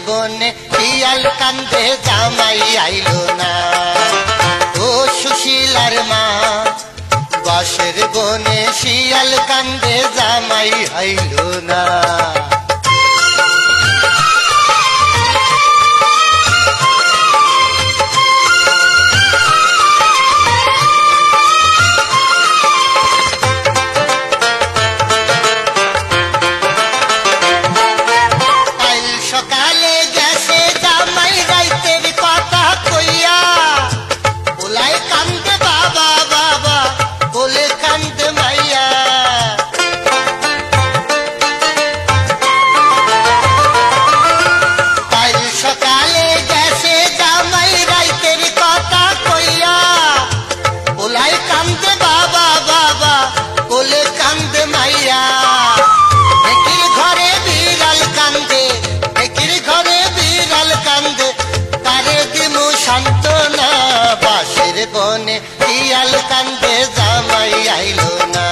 বনে শিয়াল কান্দে জামাই আইলো না। ও সুশীলার মা, বাঁশের বনে শিয়াল কান্দে জামাই আইলো না। বনে শিয়াল কান্দে জামাই আইলো না।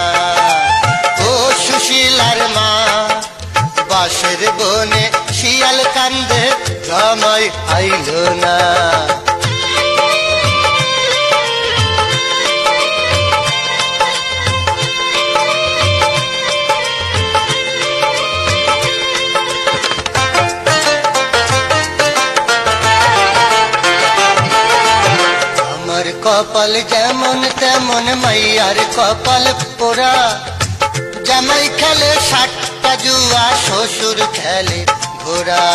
ও সুশীলার মা, বাঁশের বনে শিয়াল কান্দে জামাই আইলো না। কপাল যেমন তেমন মাইয়ার কপাল পোড়া। জামাই খেলে সাতটা জুয়া, শ্বশুর খেলে ঘোড়া।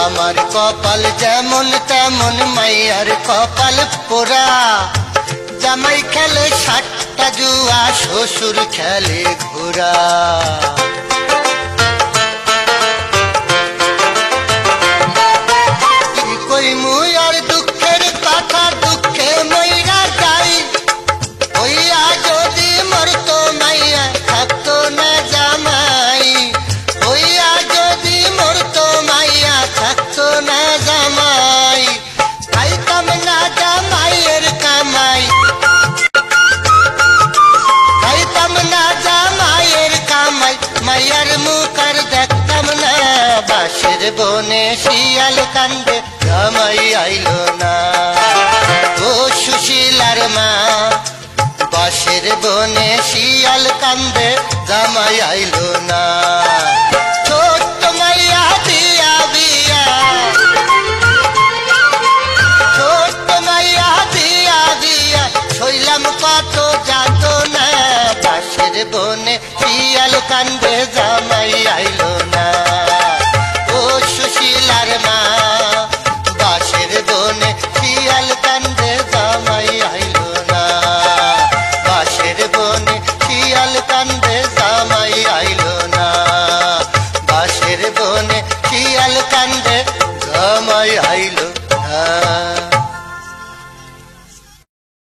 আমার কপাল যেমন তেমন মাইয়ার কপাল পোড়া। জামাই খেলে সাতটা জুয়া, শ্বশুর খেলে ঘোড়া। মাইয়ার মুখ আর দেখতাম না, বাঁশের বনে শিয়াল কান্দে জামাই আইলো না। ও সুশীলার মা, বাঁশের বনে শিয়াল কান্দে জামাই আইলো না। ছোট্ট মাইয়া দিয়া বিয়া, ছোট্ট মাইয়া দিয়া বিয়া, শৈলাম কত যাত না। বাঁশের বনে শিয়াল কান্দে জামাই